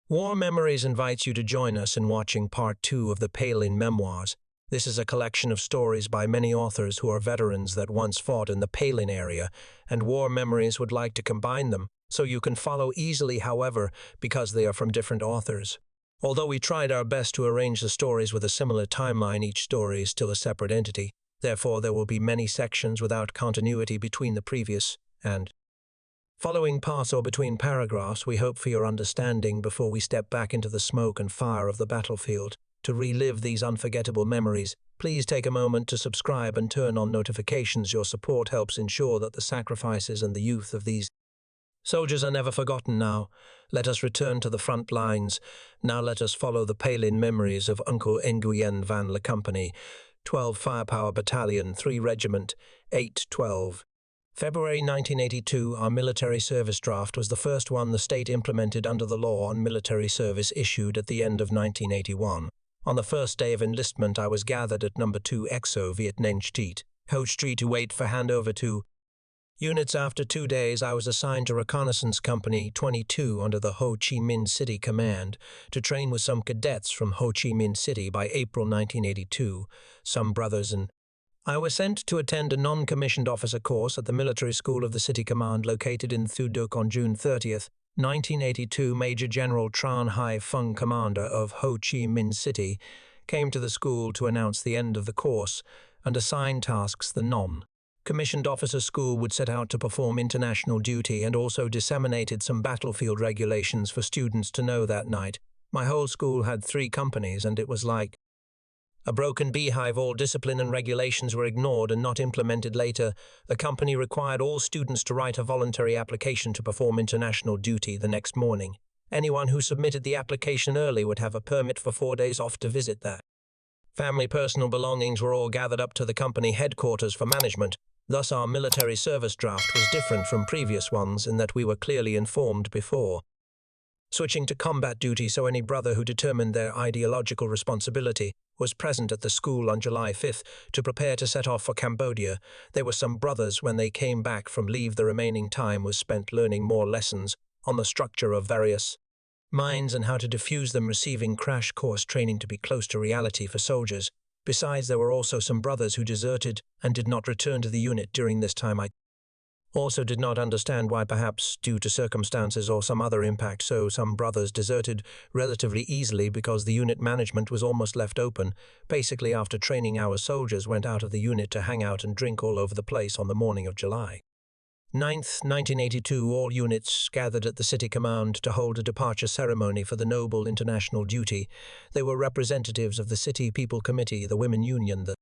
War Memories invites you to join us in watching Part 2 of the P.1 Memoirs. This is a collection of stories by many authors who are veterans that once fought in the P.1 area, and War Memories would like to combine them so you can follow easily, however, because they are from different authors. Although we tried our best to arrange the stories with a similar timeline, each story is still a separate entity. Therefore, there will be many sections without continuity between the previous and following parts or between paragraphs. We hope for your understanding before we step back into the smoke and fire of the battlefield. To relive these unforgettable memories, please take a moment to subscribe and turn on notifications. Your support helps ensure that the sacrifices and the youth of these soldiers are never forgotten. Now, let us return to the front lines. Now let us follow the P.1 memories of Uncle Nguyen van Le Company, 12 Firepower Battalion, 3 Regiment, 812. February 1982, our military service draft was the first one the state implemented under the law on military service issued at the end of 1981. On the first day of enlistment, I was gathered at No. 2 EXO Viet Ninh Street, Ho Street, to wait for handover to units. After 2 days, I was assigned to Reconnaissance Company 22 under the Ho Chi Minh City Command to train with some cadets from Ho Chi Minh City. By April 1982, some brothers and I was sent to attend a non-commissioned officer course at the military school of the City Command located in Thu Duc. On June 30th, 1982, Major General Tran Hai Phung, commander of Ho Chi Minh City, came to the school to announce the end of the course and assign tasks. The non-commissioned officer school would set out to perform international duty and also disseminated some battlefield regulations for students to know that night. My whole school had 3 companies, and it was like a broken beehive. All discipline and regulations were ignored and not implemented. Later, the company required all students to write a voluntary application to perform international duty the next morning. Anyone who submitted the application early would have a permit for 4 days off to visit their family. Personal belongings were all gathered up to the company headquarters for management. Thus, our military service draft was different from previous ones in that we were clearly informed before switching to combat duty, so any brother who determined their ideological responsibility was present at the school on July 5th to prepare to set off for Cambodia. There were some brothers, when they came back from leave, the remaining time was spent learning more lessons on the structure of various mines and how to defuse them, receiving crash course training to be close to reality for soldiers. Besides, there were also some brothers who deserted and did not return to the unit during this time. I also did not understand why, perhaps due to circumstances or some other impact, so some brothers deserted relatively easily because the unit management was almost left open. Basically, after training, our soldiers went out of the unit to hang out and drink all over the place. On the morning of July 9th, 1982, all units gathered at the City Command to hold a departure ceremony for the noble international duty. They were representatives of the City People Committee, the Women Union, the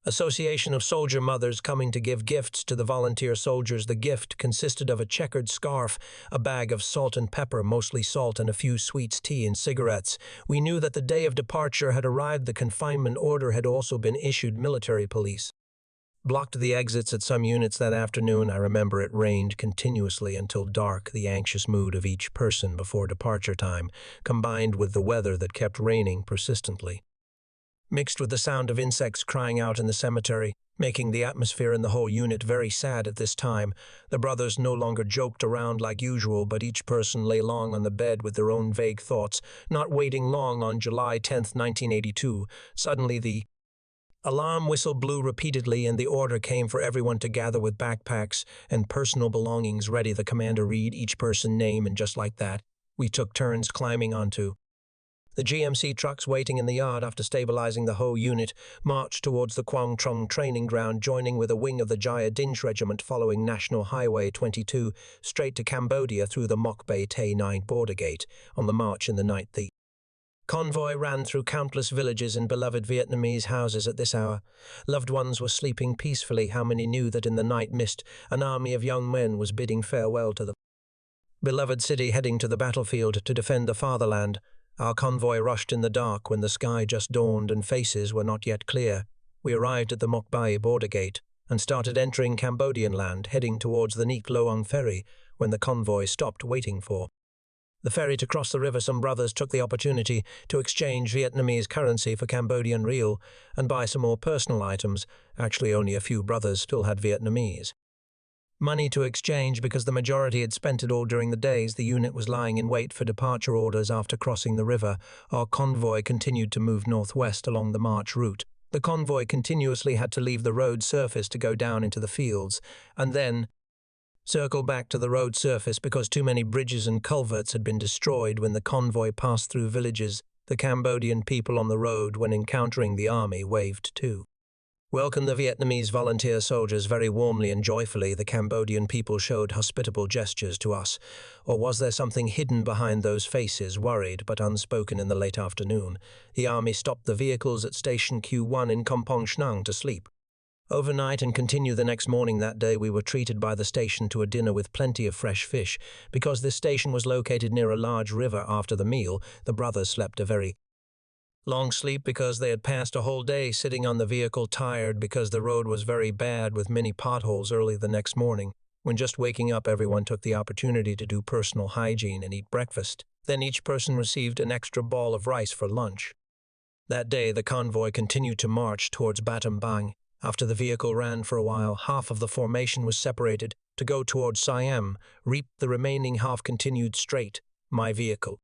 Association of Soldier Mothers, coming to give gifts to the volunteer soldiers. The gift consisted of a checkered scarf, a bag of salt and pepper, mostly salt, and a few sweets, tea, and cigarettes. We knew that the day of departure had arrived. The confinement order had also been issued. Military police blocked the exits at some units that afternoon. I remember it rained continuously until dark. The anxious mood of each person before departure time, combined with the weather that kept raining persistently, mixed with the sound of insects crying out in the cemetery, making the atmosphere in the whole unit very sad at this time. The brothers no longer joked around like usual, but each person lay long on the bed with their own vague thoughts. Not waiting long, on July 10th, 1982, suddenly the alarm whistle blew repeatedly, and the order came for everyone to gather with backpacks and personal belongings ready. The commander read each person's name, and just like that, we took turns climbing onto the GMC trucks waiting in the yard. After stabilizing the whole unit, marched towards the Quang Trong training ground, joining with a wing of the Jaya Dinch Regiment following National Highway 22 straight to Cambodia through the Mok Bay Tay 9 border gate. On the march in the night, the convoy ran through countless villages and beloved Vietnamese houses. At this hour, loved ones were sleeping peacefully. How many knew that in the night mist, an army of young men was bidding farewell to the beloved city, heading to the battlefield to defend the fatherland? Our convoy rushed in the dark when the sky just dawned and faces were not yet clear. We arrived at the Mok Bay border gate and started entering Cambodian land, heading towards the Neak Loeung ferry when the convoy stopped waiting for the ferry to cross the river. Some brothers took the opportunity to exchange Vietnamese currency for Cambodian riel and buy some more personal items. Actually, only a few brothers still had Vietnamese money to exchange because the majority had spent it all during the days the unit was lying in wait for departure orders after crossing the river. Our convoy continued to move northwest along the march route. The convoy continuously had to leave the road surface to go down into the fields, and then circle back to the road surface because too many bridges and culverts had been destroyed when the convoy passed through villages. The Cambodian people on the road, when encountering the army, waved too. Welcomed the Vietnamese volunteer soldiers very warmly and joyfully. The Cambodian people showed hospitable gestures to us. Or was there something hidden behind those faces, worried but unspoken in the late afternoon? The army stopped the vehicles at Station Q1 in Kampong Shnang to sleep. Overnight and continue the next morning. That day we were treated by the station to a dinner with plenty of fresh fish. Because this station was located near a large river, after the meal, the brothers slept a very long sleep because they had passed a whole day sitting on the vehicle, tired because the road was very bad with many potholes. Early the next morning, when just waking up, everyone took the opportunity to do personal hygiene and eat breakfast. Then each person received an extra ball of rice for lunch. That day the convoy continued to march towards Battambang. After the vehicle ran for a while, half of the formation was separated to go towards Siam. The remaining half continued straight. My vehicle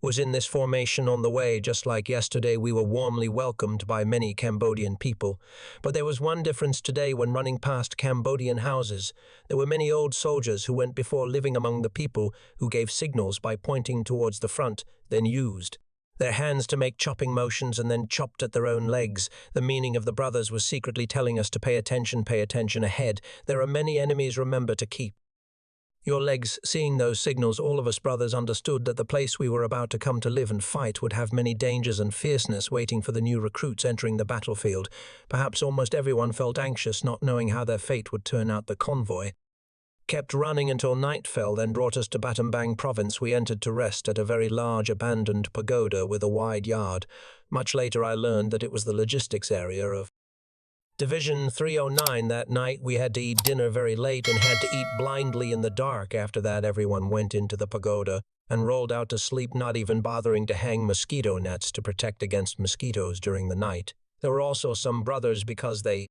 was in this formation on the way. Just like yesterday, we were warmly welcomed by many Cambodian people. But there was one difference today. When running past Cambodian houses, there were many old soldiers who went before, living among the people, who gave signals by pointing towards the front, then used their hands to make chopping motions and then chopped at their own legs. The meaning of the brothers was secretly telling us to pay attention ahead. There are many enemies, remember to keep your legs. Seeing those signals, all of us brothers understood that the place we were about to come to live and fight would have many dangers and fierceness waiting for the new recruits entering the battlefield. Perhaps almost everyone felt anxious, not knowing how their fate would turn out. The convoy kept running until night fell, then brought us to Battambang province. We entered to rest at a very large abandoned pagoda with a wide yard. Much later I learned that it was the logistics area of Division 309. That night we had to eat dinner very late and had to eat blindly in the dark. After that everyone went into the pagoda and rolled out to sleep, not even bothering to hang mosquito nets to protect against mosquitoes during the night. There were also some brothers, because they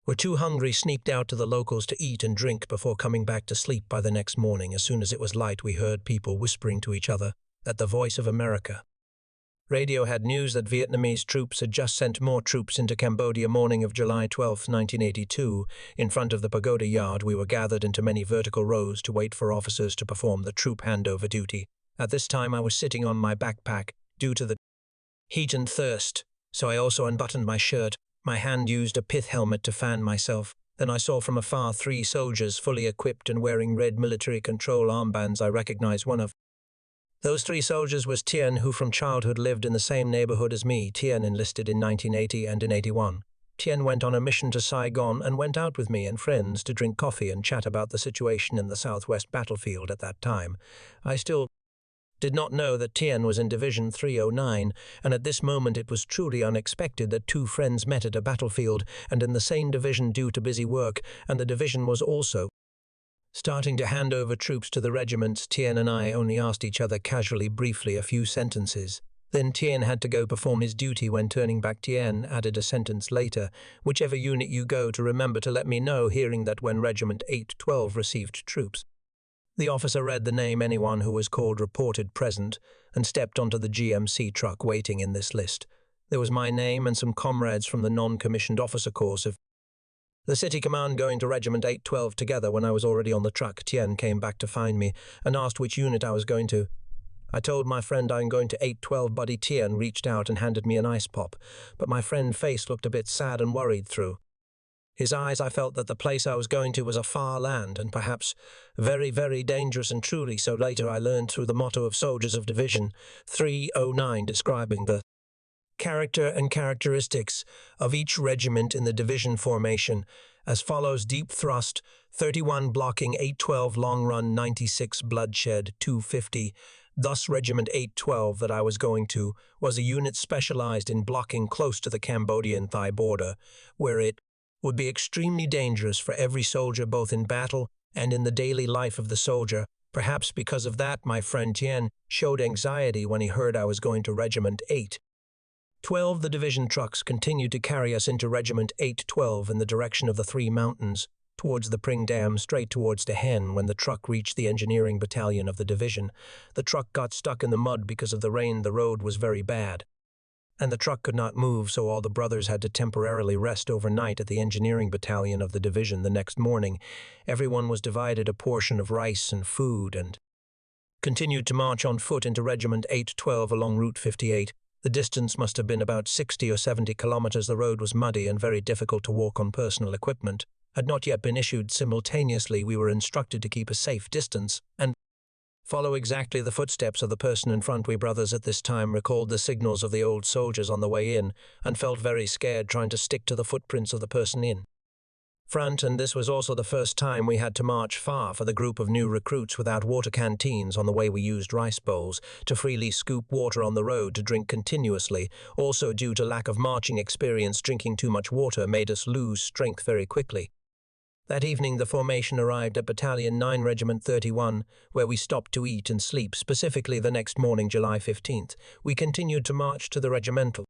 were too hungry, sneaked out to the locals to eat and drink before coming back to sleep. By the next morning, as soon as it was light, we heard people whispering to each other that the Voice of America radio had news that Vietnamese troops had just sent more troops into Cambodia. Morning of July 12, 1982, in front of the pagoda yard, we were gathered into many vertical rows to wait for officers to perform the troop handover duty. At this time I was sitting on my backpack due to the heat and thirst, so I also unbuttoned my shirt. My hand used a pith helmet to fan myself. Then I saw from afar 3 soldiers fully equipped and wearing red military control armbands. I recognized one of those 3 soldiers was Tien, who from childhood lived in the same neighborhood as me. Tien enlisted in 1980 and in 81. Tien went on a mission to Saigon and went out with me and friends to drink coffee and chat about the situation in the southwest battlefield at that time. I still did not know that Tien was in Division 309, and at this moment it was truly unexpected that 2 friends met at a battlefield and in the same division due to busy work, and the division was also starting to hand over troops to the regiments. Tien and I only asked each other casually, briefly, a few sentences. Then Tien had to go perform his duty. When turning back, Tien added a sentence later: "Whichever unit you go to, remember to let me know." Hearing that when Regiment 812 received troops, the officer read the name. Anyone who was called reported present and stepped onto the GMC truck waiting in this list. There was my name and some comrades from the non-commissioned officer course of the city command going to Regiment 812 together. When I was already on the truck, Tien came back to find me and asked which unit I was going to. I told my friend I'm going to 812. Buddy Tien reached out and handed me an ice pop, but my friend's face looked a bit sad and worried through his eyes. I felt that the place I was going to was a far land and perhaps very, very dangerous, and truly so. Later I learned through the motto of soldiers of Division 309 describing the character and characteristics of each regiment in the division formation as follows: deep thrust 31, blocking 812, long run 96, bloodshed 250. Thus Regiment 812 that I was going to was a unit specialized in blocking close to the Cambodian-Thai border, where it would be extremely dangerous for every soldier, both in battle and in the daily life of the soldier. Perhaps because of that, my friend Tien showed anxiety when he heard I was going to Regiment 812. The division trucks continued to carry us into Regiment 812 in the direction of the 3 mountains. towards the Pring Dam straight towards the Hen when the truck reached the engineering battalion of the division. The truck got stuck in the mud because of the rain. The road was very bad, and the truck could not move, so all the brothers had to temporarily rest overnight at the engineering battalion of the division. The next morning, everyone was divided a portion of rice and food and continued to march on foot into Regiment 812 along Route 58. The distance must have been about 60 or 70 kilometers. The road was muddy and very difficult to walk on. Personal equipment had not yet been issued. Simultaneously, we were instructed to keep a safe distance and follow exactly the footsteps of the person in front. We brothers at this time recalled the signals of the old soldiers on the way in and felt very scared trying to stick to the footprints of the person in front, and this was also the first time we had to march far for the group of new recruits without water canteens. On the way we used rice bowls to freely scoop water on the road to drink continuously. Also, due to lack of marching experience, drinking too much water made us lose strength very quickly. That evening the formation arrived at Battalion 9 Regiment 31, where we stopped to eat and sleep. Specifically, the next morning, July 15th, we continued to march to the regimental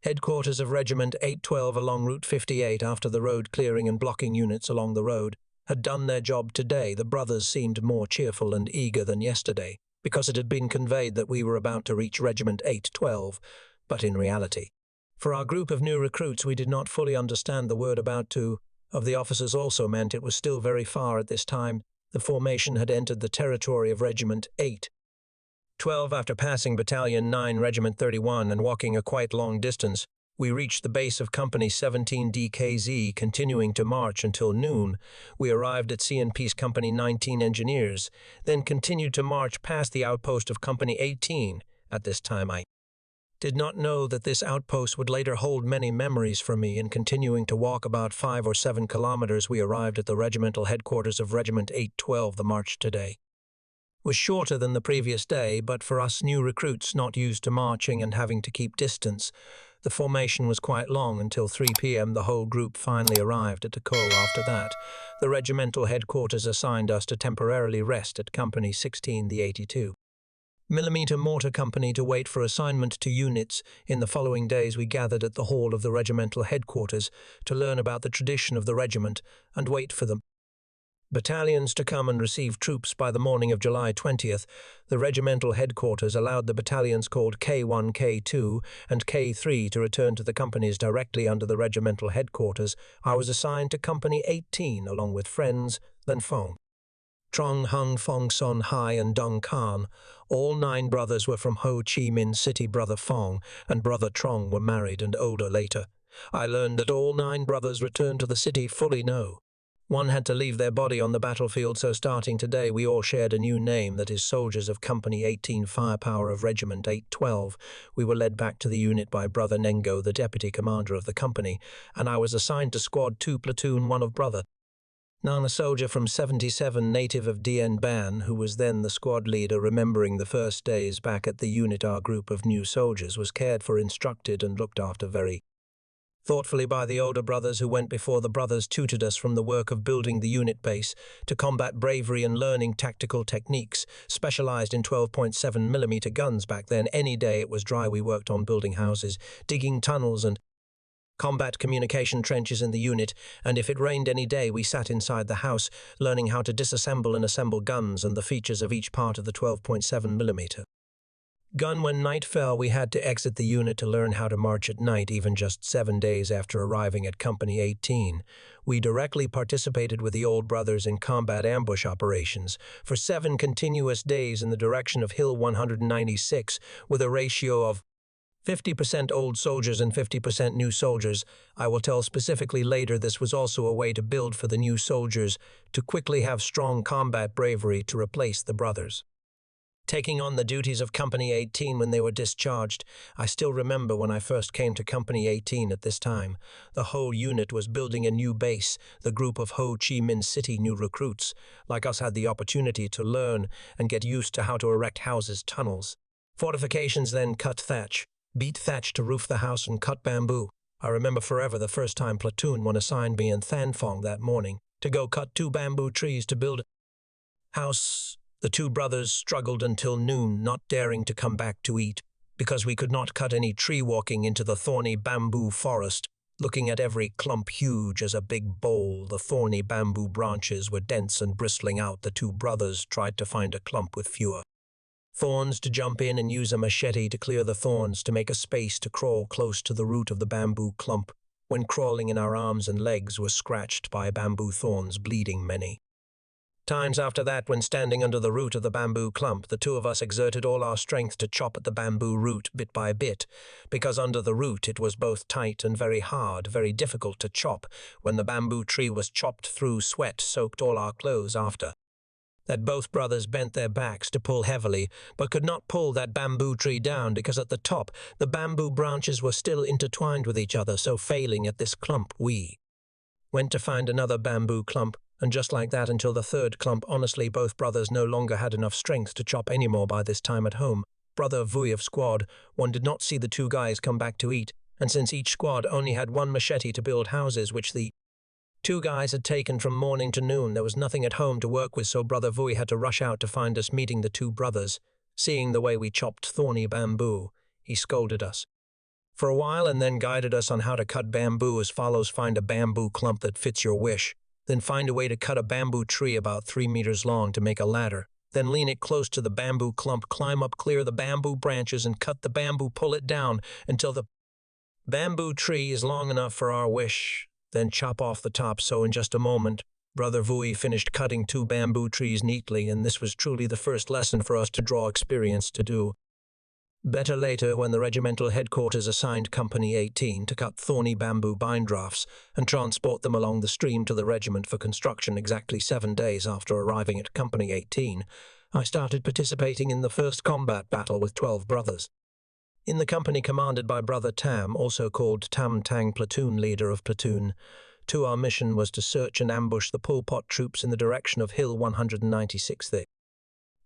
headquarters of Regiment 812 along Route 58. After the road clearing and blocking units along the road had done their job today, the brothers seemed more cheerful and eager than yesterday, because it had been conveyed that we were about to reach Regiment 812, but in reality, for our group of new recruits, we did not fully understand the word "about to" of the officers also meant it was still very far at this time. The formation had entered the territory of Regiment 812 after passing Battalion 9 Regiment 31 and walking a quite long distance. We reached the base of Company 17 DKZ, continuing to march until noon. We arrived at CNP's Company 19 Engineers, then continued to march past the outpost of Company 18. At this time I did not know that this outpost would later hold many memories for me. In continuing to walk about 5 or 7 kilometers, we arrived at the regimental headquarters of Regiment 812. The march today was shorter than the previous day, but for us new recruits not used to marching and having to keep distance, the formation was quite long. Until 3 p.m. the whole group finally arrived at Takol. After that, the regimental headquarters assigned us to temporarily rest at Company 16, the 82mm Mortar Company, to wait for assignment to units. In the following days we gathered at the hall of the regimental headquarters to learn about the tradition of the regiment and wait for them battalions to come and receive troops. By the morning of July 20th, the regimental headquarters allowed the battalions called K1, K2, and K3 to return to the companies directly under the regimental headquarters. I was assigned to Company 18 along with friends Lan Phong, Trong Hung, Phong Son Hai, and Dong Khan. All 9 brothers were from Ho Chi Minh City. Brother Phong and Brother Trong were married and older later. I learned that all 9 brothers returned to the city fully. No one had to leave their body on the battlefield, so starting today we all shared a new name, that is soldiers of Company 18 Firepower of Regiment 812. We were led back to the unit by Brother Nengo, the deputy commander of the company, and I was assigned to Squad 2 Platoon 1 of Brother Nan, a soldier from 77, native of Dien Ban, who was then the squad leader. Remembering the first days back at the unit, our group of new soldiers was cared for, instructed, and looked after very thoughtfully by the older brothers who went before. The brothers tutored us from the work of building the unit base to combat bravery and learning tactical techniques, specialized in 12.7mm guns. Back then, any day it was dry, we worked on building houses, digging tunnels, and combat communication trenches in the unit, and if it rained any day, we sat inside the house, learning how to disassemble and assemble guns and the features of each part of the 12.7mm gun. When night fell, we had to exit the unit to learn how to march at night. Even just 7 days after arriving at Company 18, we directly participated with the old brothers in combat ambush operations for 7 continuous days in the direction of Hill 196, with a ratio of 50% old soldiers and 50% new soldiers. I will tell specifically later. This was also a way to build for the new soldiers to quickly have strong combat bravery to replace the brothers taking on the duties of Company 18 when they were discharged. I still remember when I first came to Company 18 at this time. The whole unit was building a new base. The group of Ho Chi Minh City new recruits, like us, had the opportunity to learn and get used to how to erect houses, tunnels, fortifications, then cut thatch, beat thatch to roof the house, and cut bamboo. I remember forever the first time Platoon 1 assigned me and Than Phong that morning to go cut 2 bamboo trees to build a house. The 2 brothers struggled until noon, not daring to come back to eat, because we could not cut any tree walking into the thorny bamboo forest. looking at every clump huge as a big bowl. The thorny bamboo branches were dense and bristling out. The two brothers tried to find a clump with fewer thorns to jump in and use a machete to clear the thorns to make a space to crawl close to the root of the bamboo clump. When crawling in, our arms and legs were scratched by bamboo thorns, bleeding many times. After that, when standing under the root of the bamboo clump, the two of us exerted all our strength to chop at the bamboo root bit by bit, because under the root it was both tight and very hard, very difficult to chop. When the bamboo tree was chopped through, sweat soaked all our clothes. After that, both brothers bent their backs to pull heavily, but could not pull that bamboo tree down because at the top the bamboo branches were still intertwined with each other. So failing at this clump, we went to find another bamboo clump, and just like that until the third clump. Honestly, both brothers no longer had enough strength to chop anymore by this time. At home, Brother Vui of Squad 1 did not see the two guys come back to eat, and since each squad only had one machete to build houses, which the two guys had taken from morning to noon, there was nothing at home to work with, so Brother Vui had to rush out to find us. Meeting the two brothers, seeing the way we chopped thorny bamboo, he scolded us for a while and then guided us on how to cut bamboo as follows. Find a bamboo clump that fits your wish. Then find a way to cut a bamboo tree about 3 meters long to make a ladder. Then lean it close to the bamboo clump, climb up, clear the bamboo branches, and cut the bamboo, pull it down until the bamboo tree is long enough for our wish. Then chop off the top. So in just a moment, Brother Vui finished cutting 2 bamboo trees neatly, and this was truly the first lesson for us to draw experience to do better later, when the regimental headquarters assigned Company 18 to cut thorny bamboo bindrafts and transport them along the stream to the regiment for construction. Exactly 7 days after arriving at Company 18, I started participating in the first combat battle with 12 brothers in the company commanded by Brother Tam, also called Tam Tang, platoon leader of platoon 2. Our mission was to search and ambush the Pol Pot troops in the direction of Hill 196. The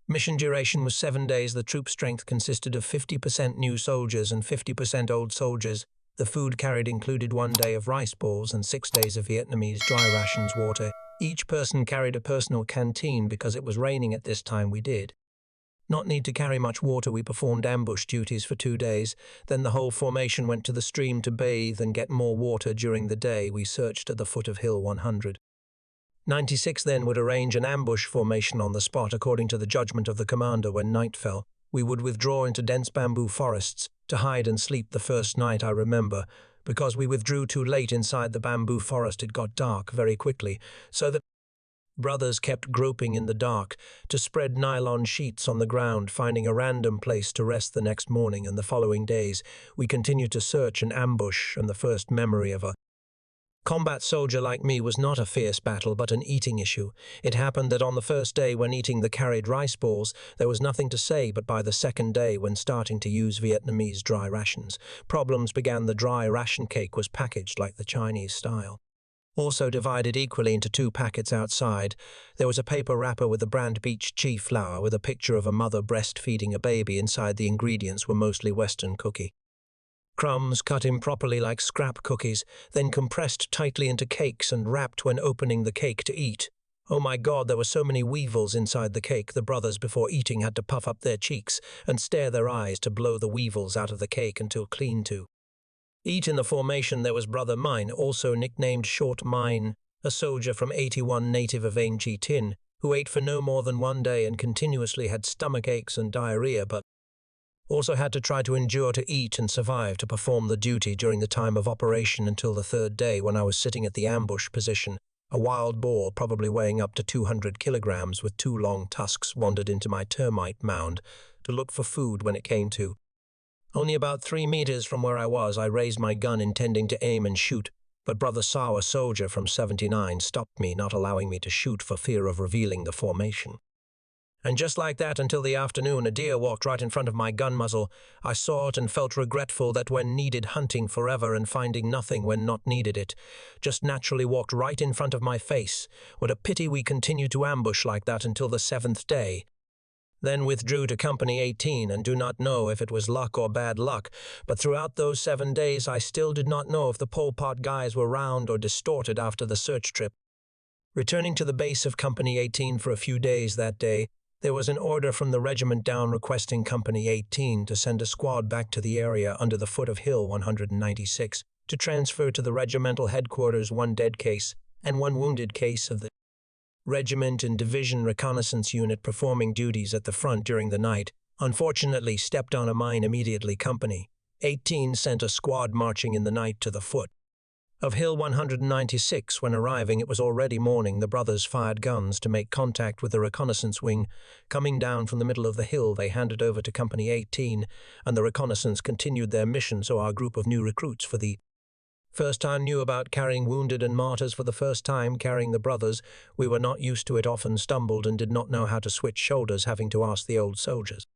mission duration was 7 days. The troop strength consisted of 50% new soldiers and 50% old soldiers. The food carried included 1 day of rice balls and 6 days of Vietnamese dry rations water. Each person carried a personal canteen because it was raining at this time. We did not need to carry much water. We performed ambush duties for 2 days. Then the whole formation went to the stream to bathe and get more water. During the day, we searched at the foot of Hill 196. Then would arrange an ambush formation on the spot according to the judgment of the commander. When night fell, we would withdraw into dense bamboo forests to hide and sleep. The first night, I remember, because we withdrew too late inside the bamboo forest, it got dark very quickly, so that brothers kept groping in the dark to spread nylon sheets on the ground, finding a random place to rest. The next morning and the following days, we continued to search and ambush, and the first memory of a combat soldier like me was not a fierce battle, but an eating issue. It happened that on the first day, when eating the carried rice balls, there was nothing to say, but by the second day, when starting to use Vietnamese dry rations, problems began. The dry ration cake was packaged like the Chinese style, also divided equally into 2 packets. Outside, there was a paper wrapper with the brand Beach Chi flour with a picture of a mother breastfeeding a baby. Inside, the ingredients were mostly Western cookie crumbs cut improperly like scrap cookies, then compressed tightly into cakes and wrapped when opening the cake to eat. Oh my God, there were so many weevils inside the cake. The brothers before eating had to puff up their cheeks and stare their eyes to blow the weevils out of the cake until clean to eat. In the formation there was Brother Mine, also nicknamed Short Mine, a soldier from 81, native of Ain Chi Tin, who ate for no more than 1 day and continuously had stomach aches and diarrhea, but also had to try to endure to eat and survive to perform the duty during the time of operation until the 3rd day, when I was sitting at the ambush position. A wild boar, probably weighing up to 200 kilograms with 2 long tusks, wandered into my termite mound to look for food. When it came to only about 3 meters from where I was, I raised my gun intending to aim and shoot, but Brother Sao, a soldier from 79, stopped me, not allowing me to shoot for fear of revealing the formation. And just like that, until the afternoon, a deer walked right in front of my gun muzzle. I saw it and felt regretful that when needed, hunting forever and finding nothing when not needed, it just naturally walked right in front of my face. What a pity we continued to ambush like that until the 7th day. Then withdrew to Company 18, and do not know if it was luck or bad luck, but throughout those 7 days I still did not know if the Pol Pot guys were round or distorted after the search trip. Returning to the base of Company 18 for a few days that day, there was an order from the regiment down requesting Company 18 to send a squad back to the area under the foot of Hill 196 to transfer to the regimental headquarters 1 dead case and 1 wounded case of the regiment and division reconnaissance unit performing duties at the front during the night. Unfortunately, stepped on a mine immediately. Company 18 sent a squad marching in the night to the foot of Hill 196. When arriving, it was already morning. The brothers fired guns to make contact with the reconnaissance wing. Coming down from the middle of the hill, they handed over to Company 18, and the reconnaissance continued their mission. So our group of new recruits for the first time knew about carrying wounded and martyrs for the first time, carrying the brothers. We were not used to it, often stumbled and did not know how to switch shoulders, having to ask the old soldiers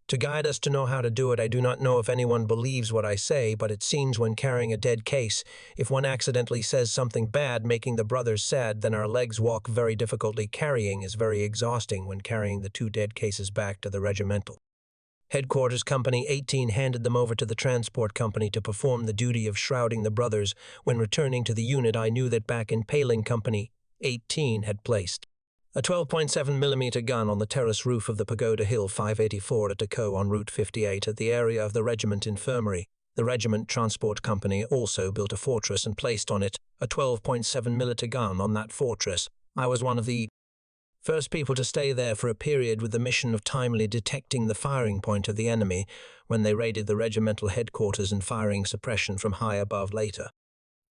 to guide us to know how to do it. I do not know if anyone believes what I say, but it seems when carrying a dead case, if one accidentally says something bad, making the brothers sad, then our legs walk very difficultly. Carrying is very exhausting when carrying the 2 dead cases back to the regimental headquarters. Company 18 handed them over to the transport company to perform the duty of shrouding the brothers. When returning to the unit, I knew that back in Paling, Company 18 had placed a 12.7mm gun on the terrace roof of the Pagoda Hill 584 at Dako on Route 58 at the area of the regiment infirmary. The regiment transport company also built a fortress and placed on it a 12.7mm gun on that fortress. I was one of the first people to stay there for a period with the mission of timely detecting the firing point of the enemy when they raided the regimental headquarters and firing suppression from high above later.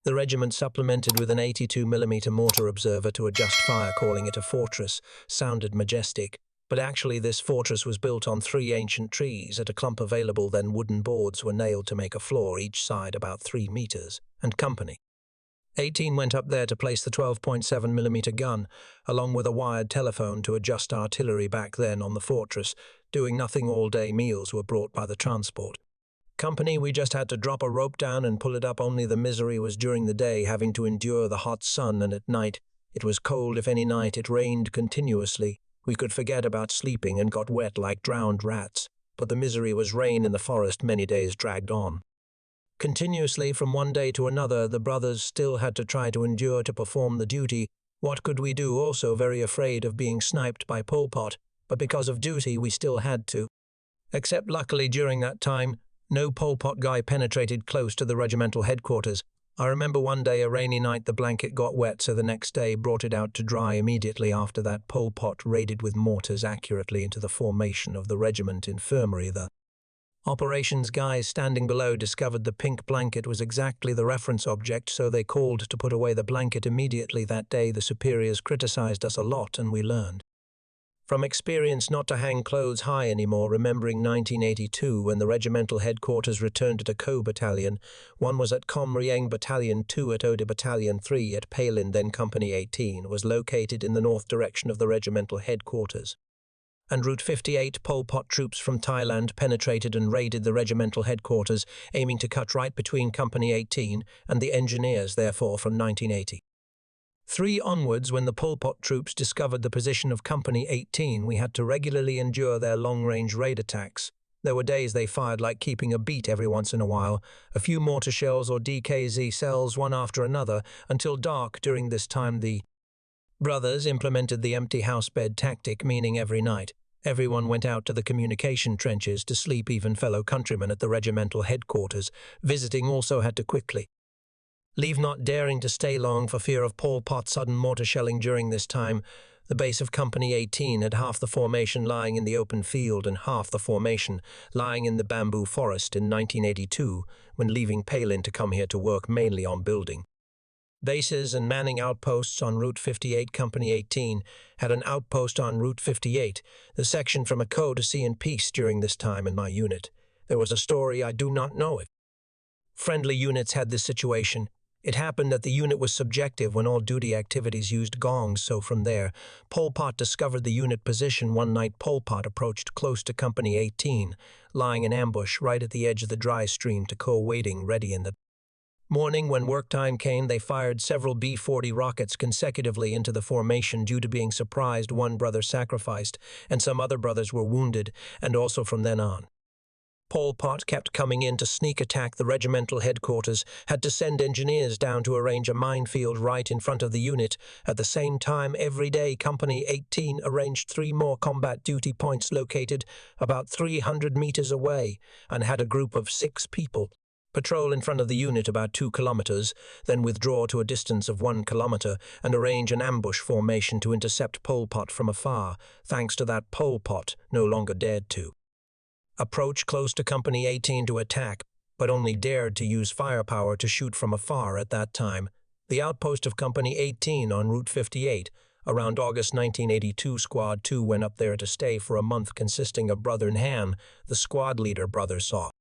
The regiment supplemented with an 82mm mortar observer to adjust fire. Calling it a fortress sounded majestic, but actually this fortress was built on 3 ancient trees at a clump available. Then wooden boards were nailed to make a floor, each side about 3 meters, and Company 18 went up there to place the 12.7mm gun, along with a wired telephone to adjust artillery back then on the fortress. Doing nothing all day. Meals were brought by the transport company. We just had to drop a rope down and pull it up. Only the misery was during the day, having to endure the hot sun, and at night it was cold. If any night it rained continuously, we could forget about sleeping and got wet like drowned rats. But the misery was rain in the forest. Many days dragged on continuously. From one day to another, the brothers still had to try to endure to perform the duty. What could we do? Also very afraid of being sniped by Pol Pot, but because of duty we still had to. Except luckily during that time, no Pol Pot guy penetrated close to the regimental headquarters. I remember one day, a rainy night, the blanket got wet, so the next day brought it out to dry. Immediately after that, Pol Pot raided with mortars accurately into the formation of the regiment infirmary. The operations guys standing below discovered the pink blanket was exactly the reference object, so they called to put away the blanket immediately. That day the superiors criticized us a lot, and we learned from experience not to hang clothes high anymore. Remembering 1982, when the regimental headquarters returned to Dako Battalion, 1 was at Com Rieng Battalion, 2 at Oda Battalion, 3 at Palin. Then Company 18 was located in the north direction of the regimental headquarters. And Route 58, Pol Pot troops from Thailand penetrated and raided the regimental headquarters, aiming to cut right between Company 18 and the engineers. Therefore, from 1983 onwards, when the Pol Pot troops discovered the position of Company 18, we had to regularly endure their long-range raid attacks. There were days they fired like keeping a beat every once in a while, a few mortar shells or DKZ cells one after another, until dark. During this time the brothers implemented the empty house bed tactic, meaning every night everyone went out to the communication trenches to sleep. Even fellow countrymen at the regimental headquarters visiting also had to quickly leave, not daring to stay long for fear of Pol Pot's sudden mortar shelling. During this time, the base of Company 18 had half the formation lying in the open field and half the formation lying in the bamboo forest. In 1982, when leaving Palin to come here to work mainly on building bases and manning outposts on Route 58, Company 18 had an outpost on Route 58, the section from Ako to Sea and Peace. During this time in my unit, there was a story. I do not know if friendly units had this situation. It happened that the unit was subjective when all duty activities used gongs, so from there, Pol Pot discovered the unit position. One night Pol Pot approached close to Company 18, lying in ambush right at the edge of the dry stream, Dako waiting ready. In the morning, when work time came, they fired several B-40 rockets consecutively into the formation. Due to being surprised, 1 brother sacrificed, and some other brothers were wounded, and also from then on, Pol Pot kept coming in to sneak attack the regimental headquarters, had to send engineers down to arrange a minefield right in front of the unit. At the same time, every day, Company 18 arranged 3 more combat duty points located about 300 meters away, and had a group of 6 people Patrol in front of the unit about 2 kilometers, then withdraw to a distance of 1 kilometer and arrange an ambush formation to intercept Pol Pot from afar, thanks to that Pol Pot no longer dared to approach close to Company 18 to attack, but only dared to use firepower to shoot from afar at that time. The outpost of Company 18 on Route 58, around August 1982, Squad 2 went up there to stay for a month, consisting of Brother Nhan, the squad leader Brother Saw.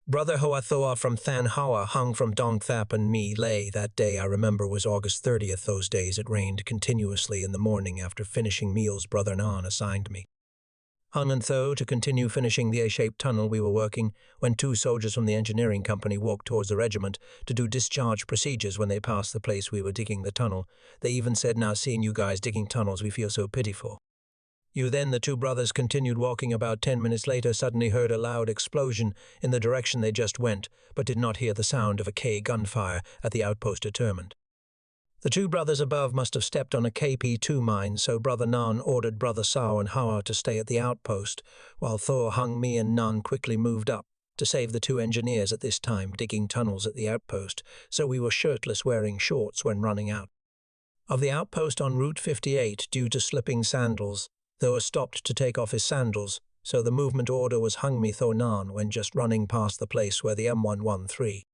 Brother Hoa Thoa from Than Hoa hung from Dong Thap and me lay. That day I remember was August 30th. Those days it rained continuously in the morning. After finishing meals, Brother Nan assigned me Hung and Tho to continue finishing the A-shaped tunnel we were working when 2 soldiers from the engineering company walked towards the regiment to do discharge procedures when they passed the place we were digging the tunnel. They even said, "Now seeing you guys digging tunnels, we feel so pitiful." Then the 2 brothers continued walking. About 10 minutes later, suddenly heard a loud explosion in the direction they just went, but did not hear the sound of a K gunfire at the outpost determined. The 2 brothers above must have stepped on a KP2 mine, so Brother Nan ordered Brother Sao and Hoa to stay at the outpost, while Thor, Hung, me and Nan quickly moved up to save the 2 engineers at this time digging tunnels at the outpost, so we were shirtless wearing shorts when running out of the outpost on Route 58 due to slipping sandals. Thor stopped to take off his sandals, so the movement order was Hung me Tho Nan when just running past the place where the M113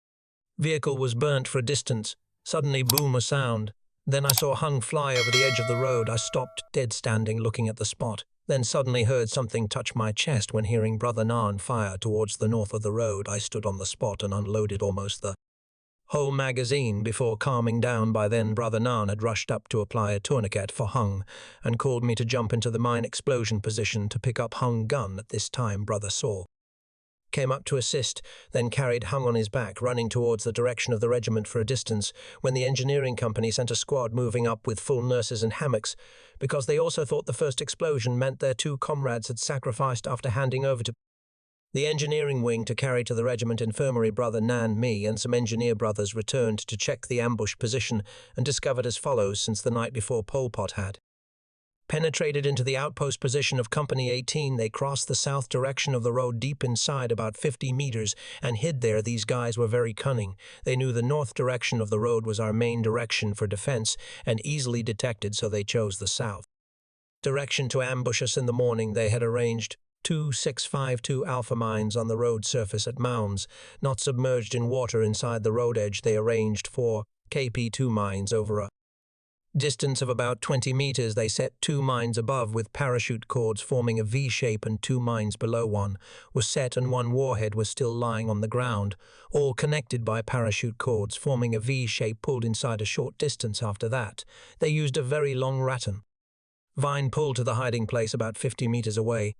vehicle was burnt for a distance. Suddenly boom a sound. Then I saw Hung fly over the edge of the road. I stopped dead standing looking at the spot. Then suddenly heard something touch my chest when hearing Brother Nan fire towards the north of the road. I stood on the spot and unloaded almost the whole magazine before calming down. By then Brother Nan had rushed up to apply a tourniquet for Hung and called me to jump into the mine explosion position to pick up Hung gun. At this time Brother Saw came up to assist, then carried Hung on his back, running towards the direction of the regiment for a distance, when the engineering company sent a squad moving up with full nurses and hammocks, because they also thought the first explosion meant their 2 comrades had sacrificed after handing over to the engineering wing to carry to the regiment infirmary. Brother Nan, me, and some engineer brothers returned to check the ambush position and discovered as follows: since the night before Pol Pot had penetrated into the outpost position of Company 18, they crossed the south direction of the road deep inside about 50 meters and hid there. These guys were very cunning. They knew the north direction of the road was our main direction for defense and easily detected, so they chose the south direction to ambush us in the morning. They had arranged 2 652 alpha mines on the road surface at mounds, not submerged in water inside the road edge. They arranged 4 KP2 mines over a distance of about 20 meters. They set 2 mines above with parachute cords forming a V shape, and 2 mines below. One was set and 1 warhead was still lying on the ground, all connected by parachute cords forming a V shape pulled inside a short distance. After that, they used a very long rattan vine pulled to the hiding place about 50 meters away.